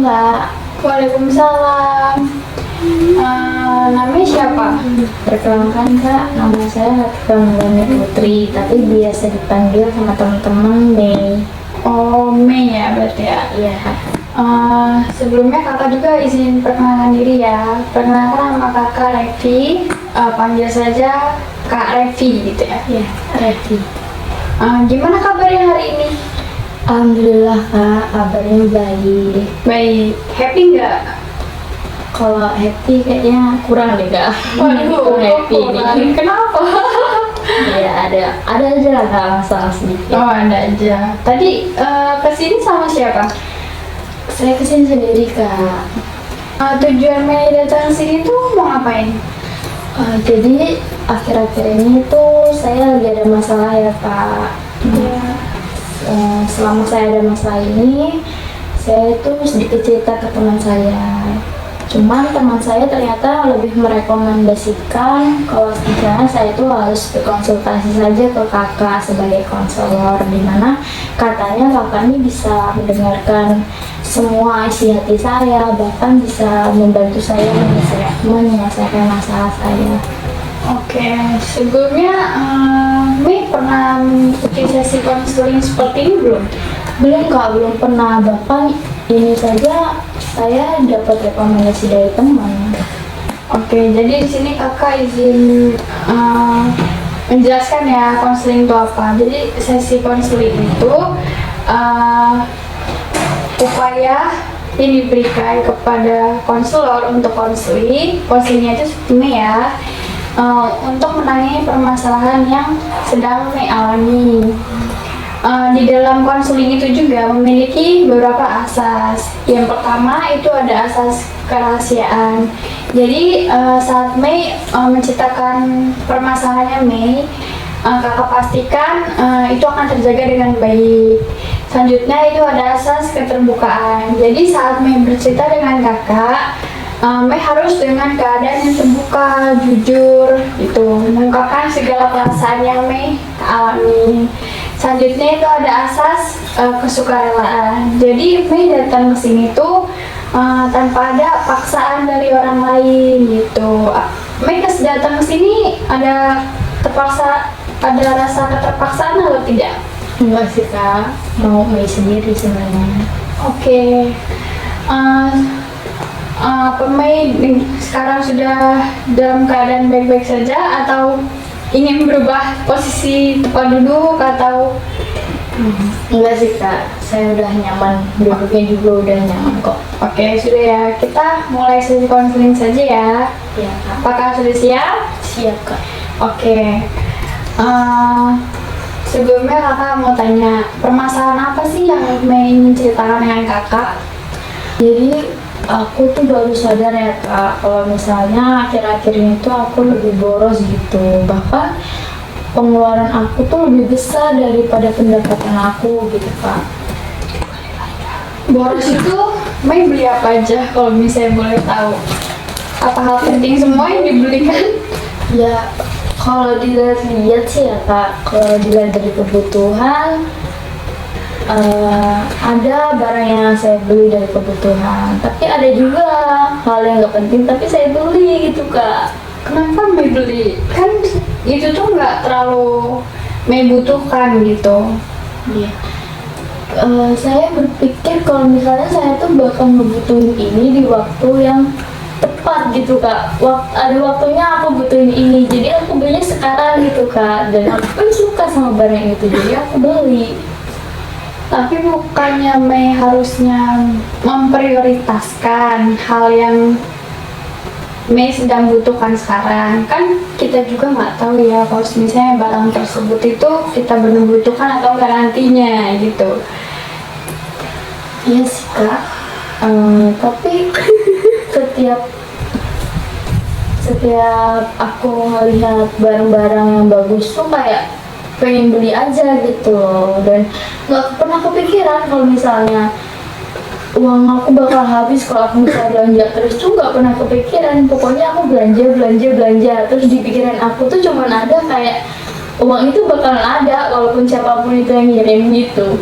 Mbak. Waalaikumsalam. Namanya siapa? Perkenalkan Kak, nama saya Hafifa Maulani Putri, tapi biasa dipanggil sama teman-teman Mei. Oh, Mei ya berarti ya. Iya. Sebelumnya kakak juga izin perkenalkan diri ya. Perkenalkan nama kakak Revi. Panggil saja Kak Revi gitu ya. Iya, Revi. Gimana kabarnya hari ini? Alhamdulillah Kak, kabarnya baik. Baik. Happy nggak? Kalau happy kayaknya kurang deh Kak. Waduh, happy nih. Kenapa? Iya, ada aja lah Kak, masalah sedikit. Oh, ada aja. Tadi kesini sama siapa? Saya kesini sendiri Kak. Tujuan Mei datang sini tuh mau ngapain? Jadi akhir-akhir ini tuh saya lagi ada masalah ya Kak. Selama saya ada masalah ini, saya tuh sedikit cerita ke teman saya. Cuman teman saya ternyata lebih merekomendasikan kalau misalnya saya itu harus berkonsultasi saja ke kakak sebagai konselor, dimana katanya kakak ini bisa mendengarkan semua isi hati saya, bahkan bisa membantu saya menyelesaikan masalah saya. Oke, sebelumnya Mei pernah mengikuti sesi konseling seperti ini belum? Belum Kak, belum pernah, bahkan ini saja saya dapat rekomendasi dari teman. Oke, jadi di sini kakak izin menjelaskan ya konseling itu apa. Jadi sesi konseling itu upaya yang diberikan kepada konselor untuk konselingnya itu seperti ya, untuk menangani permasalahan yang sedang Mei alami. Di dalam konseling itu juga memiliki beberapa asas. Yang pertama itu ada asas kerahasiaan. Jadi saat Mei menceritakan permasalahannya Mei, kakak pastikan itu akan terjaga dengan baik. Selanjutnya itu ada asas keterbukaan. Jadi saat Mei bercerita dengan kakak, Mei harus dengan keadaan yang terbuka, jujur, gitu, mengungkapkan segala perasaan yang Mei alami. Selanjutnya itu ada asas kesukarelaan. Jadi Mei datang ke sini tuh tanpa ada paksaan dari orang lain gitu. Mei datang ke sini ada rasa keterpaksaan atau tidak? Enggak sih Kak, mau Mei sendiri sebenarnya. Oke. Mei sekarang sudah dalam keadaan baik-baik saja atau ingin berubah posisi tempat duduk atau? Enggak sih Kak, saya udah nyaman, duduknya juga udah nyaman kok. Oke, sudah ya. Kita mulai sesi konseling saja ya. Iya Kak. Apakah sudah siap? Siap Kak. Oke. Sebelumnya kakak mau tanya, permasalahan apa sih yang Mei ingin ceritakan dengan kakak? Jadi aku tuh baru sadar ya Kak, kalau misalnya akhir-akhir ini tuh aku lebih boros gitu. Bahkan pengeluaran aku tuh lebih besar daripada pendapatan aku gitu Kak. Boros itu Mei beli apa aja kalau misalnya boleh tahu? Apa hal penting semua yang dibelikan? Ya kalau dilihat sih ya Kak, kalau dilihat dari kebutuhan, ada barang yang saya beli dari kebutuhan, tapi ada juga hal yang nggak penting tapi saya beli gitu Kak. Kenapa Mei beli? Kan itu tuh nggak terlalu Mei butuhkan gitu. Iya. Saya berpikir kalau misalnya saya tuh bakal ngebutuhin ini di waktu yang tepat gitu Kak. Ada waktunya aku butuhin ini, jadi aku belinya sekarang gitu Kak. Dan aku pun suka sama barang itu, jadi aku beli. Tapi bukannya Mei harusnya memprioritaskan hal yang Mei sedang butuhkan sekarang? Kan kita juga nggak tahu ya kalau misalnya barang tersebut itu kita benar butuhkan atau enggak nantinya gitu. Iya sih Kak. Tapi setiap aku ngelihat barang-barang yang bagus tuh kayak pengen beli aja gitu loh, dan nggak pernah kepikiran kalau misalnya uang aku bakal habis kalau aku bisa belanja terus, tuh nggak pernah kepikiran. Pokoknya aku belanja terus di pikiran aku tuh cuman ada kayak uang itu bakalan ada walaupun siapapun itu yang ngirim gitu.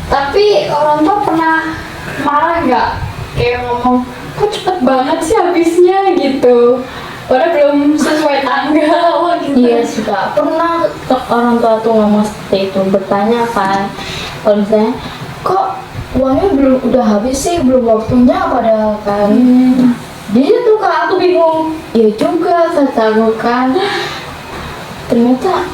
Tapi orang tua pernah marah nggak? Kayak ngomong, kok cepet banget sih habisnya gitu. Padahal belum sesuai tanggal gitu. Iya suka pernah orang tua tuh ngomong seperti itu, bertanya kan kalau misalnya kok uangnya belum udah habis sih, belum waktunya padahal kan. Dia tuh kak aku bingung, iya juga kata aku kan, ternyata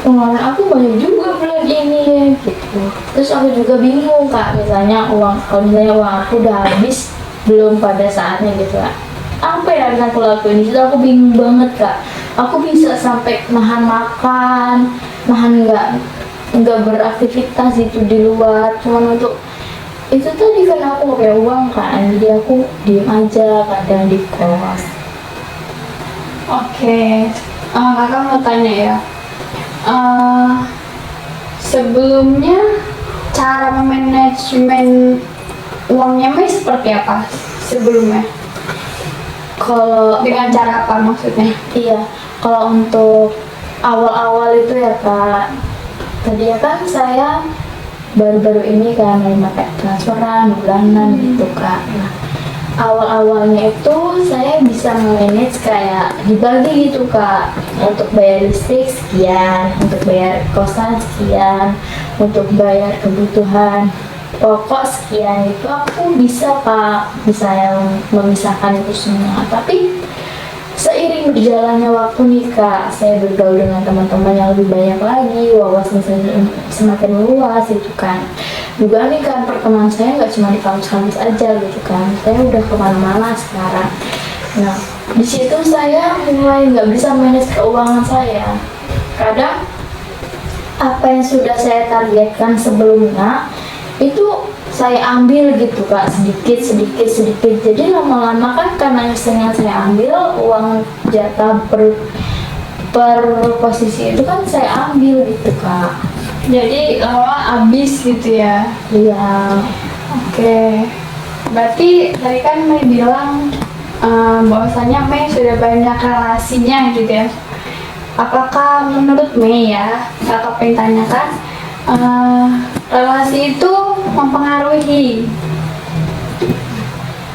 pengeluaran aku banyak juga bulan ini gitu. Terus aku juga bingung kak, misalnya kalau misalnya uang aku udah habis belum pada saatnya gitu kak, apa yang akan aku lakuin? Di situ aku bingung banget kak. Aku bisa sampai nahan makan, nahan nggak beraktivitas itu di luar, cuman untuk itu tadi karena aku nggak punya uang kan, jadi aku diem aja kadang di kos. Oke, kakak mau tanya ya. Sebelumnya cara memanajemen uangnya Mei seperti apa sebelumnya? Kalau Dengan cara apa maksudnya? iya, kalau untuk awal-awal itu ya kak, tadi ya kan saya baru-baru ini kan memakai transferan bulanan gitu kak. Nah, awal-awalnya itu saya bisa manage kayak dibagi gitu kak, untuk bayar listrik sekian, untuk bayar kosan sekian, untuk bayar kebutuhan pokok sekian, itu aku bisa kak, bisa yang memisahkan itu semua. Tapi seiring berjalannya waktu nih kak, saya bergaul dengan teman-teman yang lebih banyak lagi, wawasan saya semakin luas itu kan. Juga nih kan pertemanan saya nggak cuma di kampus-kampus aja gitu kan, saya udah kemana-mana sekarang. Nah di situ saya mulai nggak bisa manage keuangan saya. Kadang apa yang sudah saya targetkan sebelumnya itu saya ambil gitu kak, sedikit. Jadi lama-lama kan karena misalnya saya ambil uang jatah per posisi itu kan saya ambil gitu kak. Jadi lama habis gitu ya? Iya. Oke. Berarti tadi kan Mei bilang bahwasanya Mei sudah banyak relasinya gitu ya. Apakah menurut Mei ya, kakak pengen tanyakan, relasi itu mempengaruhi?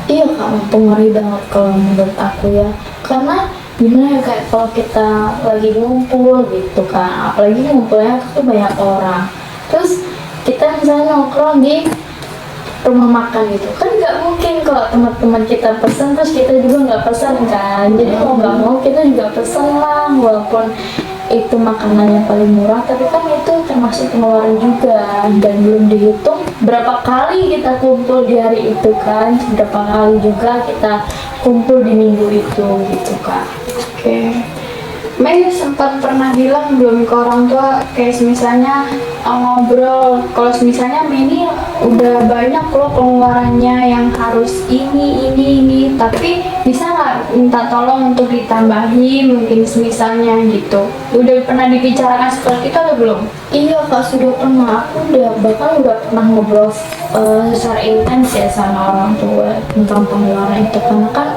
Iya kak, mempengaruhi banget kalau menurut aku ya. Karena gimana ya kayak kalau kita lagi ngumpul gitu kan, apalagi ngumpulnya tuh banyak orang. Terus kita misalnya nongkrong di rumah makan gitu kan, nggak mungkin kalau teman-teman kita pesan terus kita juga nggak pesan kan. Jadi mau nggak mau kita juga pesan lah, walaupun itu makanan yang paling murah, tapi kan itu termasuk pengeluaran juga, dan belum dihitung berapa kali kita kumpul di hari itu kan, berapa kali juga kita kumpul di minggu itu gitu kak. Oke. Mei sempat pernah bilang belum ke orang tua kayak misalnya ngobrol kalau misalnya Mei ini udah banyak loh pengeluarannya yang harus ini tapi bisa nggak minta tolong untuk ditambahin mungkin misalnya gitu. Udah pernah dibicarakan seperti itu atau belum? Iya kak, sudah pernah, aku bahkan udah pernah ngobrol secara intens ya sama orang tua tentang pengeluaran itu, karena kan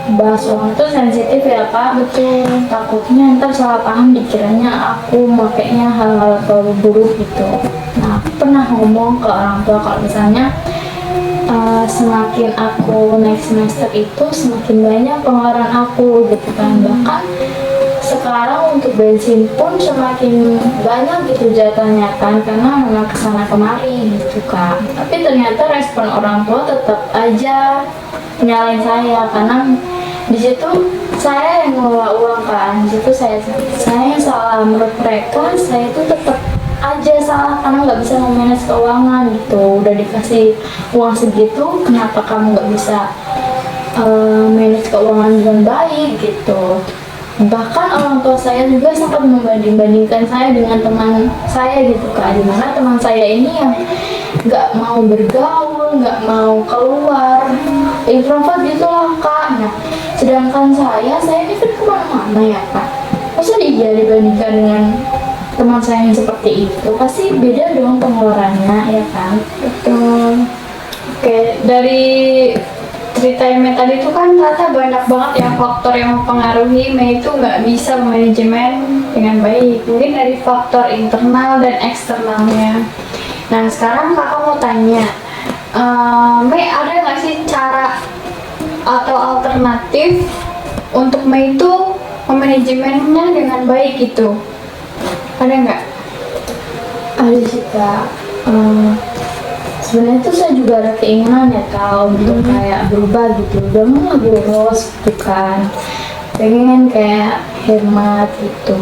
bahas uang itu sensitif ya kak. Betul, takutnya ntar salah paham dikiranya aku makainya hal-hal terlalu buruk gitu. Nah aku pernah ngomong ke orang tua kalau misalnya semakin aku naik semester itu semakin banyak pengeluaran aku gitu kan. Bahkan sekarang untuk bensin pun semakin banyak gitu jatahnya kan, karena memang kesana kemari gitu kak. Tapi ternyata respon orang tua tetap aja nyalain saya, karena di situ saya yang ngelola uang kan. Di situ saya yang salah, menurut mereka saya itu tetap aja salah karena nggak bisa memanage keuangan gitu. Udah dikasih uang segitu, kenapa kamu nggak bisa manage keuangan dengan baik gitu. Bahkan orang tua saya juga sempat membanding-bandingkan saya dengan teman saya gitu kak, dimana teman saya ini yang nggak mau bergaul, nggak mau keluar, introvert gitu lah kak. Nah sedangkan saya ini kan kemana-mana ya kak, masa dia dibandingkan dengan teman saya yang seperti itu, pasti beda dong pengeluarannya ya kan. Betul. Oke, dari cerita Mei tadi itu kan ternyata banyak banget ya faktor yang mempengaruhi Mei itu nggak bisa manajemen dengan baik. Mungkin dari faktor internal dan eksternalnya. Nah sekarang kakak mau tanya, Mei ada nggak sih cara atau alternatif untuk Mei itu memanajemennya dengan baik gitu? Ada nggak? Ada sih Kak. Sebenarnya tuh saya juga ada keinginan ya Kak untuk kayak berubah gitu. Udah mau boros gitu kan. Pengen kayak hemat gitu.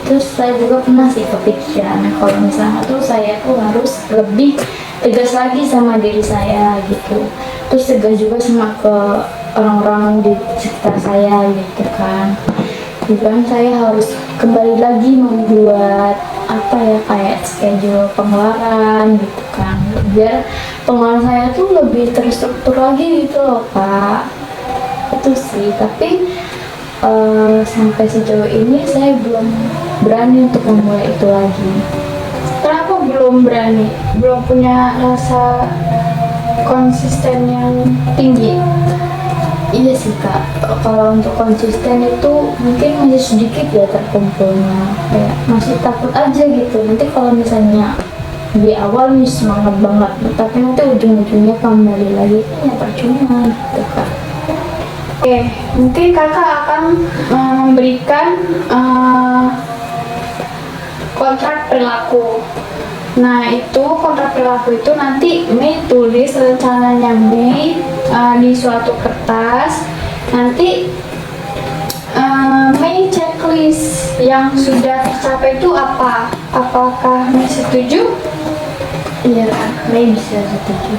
Terus saya juga pernah sih kepikiran kalau misalnya tuh saya tuh harus lebih tegas lagi sama diri saya gitu. Terus tegas juga sama ke orang-orang di sekitar saya gitu kan. Juga saya harus kembali lagi membuat apa ya kayak schedule pengeluaran gitu kan, biar pengeluaran saya tuh lebih terstruktur lagi gitu loh Kak. Itu sih, tapi sampai sejauh ini saya belum berani untuk memulai itu lagi. Kenapa belum berani? Belum punya rasa konsisten yang tinggi? Iya sih Kak, kalau untuk konsisten itu mungkin masih sedikit ya terkumpulnya, kayak masih takut aja gitu. Nanti kalau misalnya di awal nih semangat banget, tapi nanti ujung-ujungnya kembali lagi ya percuma gitu Kak. Oke, mungkin kakak akan memberikan kontrak perilaku. Nah, itu kontrak perilaku itu nanti Mei tulis rencananya Mei di suatu kertas. Nanti Mei checklist yang sudah tercapai itu apa? Apakah Mei setuju? Iya Kak, Mei bisa setuju.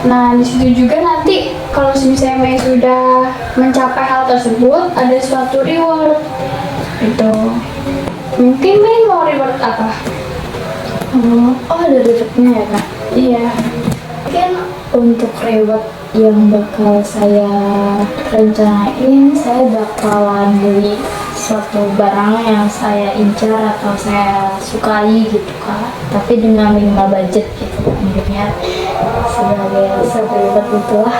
Nah, di situ juga nanti kalau misalnya Mei sudah mencapai hal tersebut, ada suatu reward. Itu mungkin Mei mau reward apa? Oh, ada rewardnya ya Kak? Iya. Mungkin untuk reward yang bakal saya rencanain, saya bakalan beli suatu barang yang saya incar atau saya sukai gitu Kak, tapi dengan minimal budget gitu, mungkinnya sebagai satu reward itulah.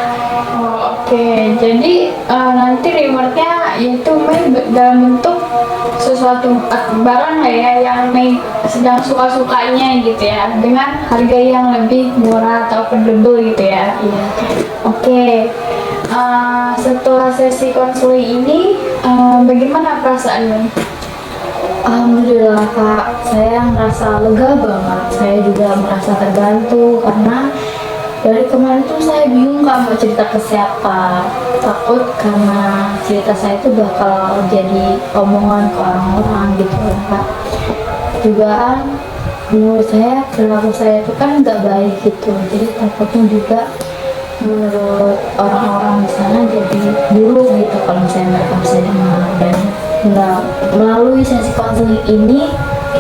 Oh, oke. Jadi nanti rewardnya yaitu Mei dalam bentuk sesuatu barang lah ya yang Mei sedang suka-sukanya gitu ya, dengan harga yang lebih murah atau affordable gitu ya. Iya. Oke. Setelah sesi konseling ini bagaimana perasaan Mei? Alhamdulillah Kak, saya merasa lega banget. Saya juga merasa terbantu karena dari kemarin tuh saya bingung Kak mau cerita ke siapa. Takut karena cerita saya itu bakal jadi omongan ke orang-orang gitu ya Kak. Juga menurut saya perilaku saya itu kan nggak baik gitu. Jadi takutnya juga menurut orang-orang di sana jadi buruk gitu kalau misalnya mereka bisa dengar. Dan melalui sesi konseling ini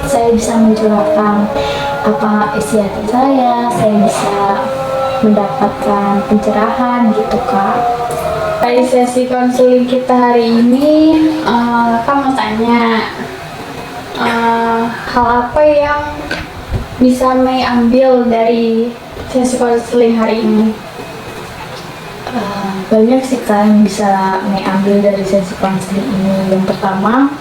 saya bisa mencurahkan apa isi hati saya bisa mendapatkan pencerahan gitu Kak. Dari sesi konseling kita hari ini, kamu tanya hal apa yang bisa Mei ambil dari sesi konseling hari ini? Banyak sih Kak yang bisa Mei ambil dari sesi konseling ini. Yang pertama,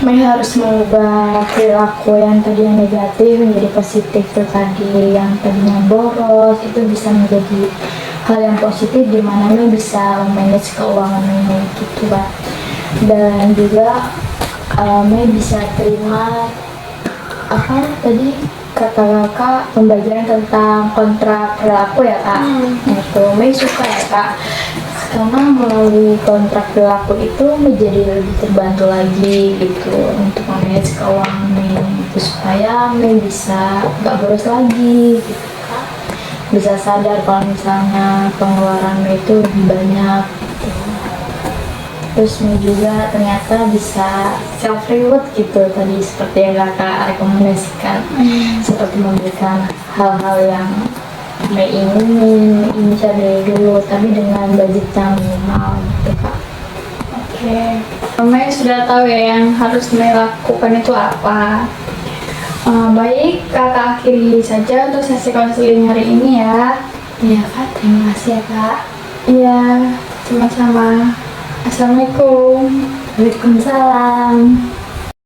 Mei harus mengubah perilaku yang tadinya negatif menjadi positif. Itu tadi yang tadinya boros itu bisa menjadi hal yang positif, di mana Mei bisa manage keuangan Mei gitu Kak. Dan juga Mei bisa terima apa tadi kata kakak, pembelajaran tentang kontrak perilaku ya Kak. Itu Mei suka ya Kak, karena melalui kontrak perilaku itu menjadi lebih terbantu lagi gitu untuk manage keuangan Mei gitu, supaya Mei bisa gak boros lagi gitu Kak. Bisa sadar kalau misalnya pengeluaran Mei itu lebih banyak gitu. Terus Mei juga ternyata bisa self reward gitu tadi seperti yang kakak rekomendasikan, seperti memberikan hal-hal yang Mei ingin dari dulu, tapi dengan budget yang minimal gitu Kak. Oke. Mei sudah tahu ya yang harus Mei lakukan itu apa. Baik, kakak akhiri saja untuk sesi konseling hari ini ya. Iya Kak, terima kasih ya Kak. Iya, sama-sama. Assalamualaikum. Waalaikumsalam.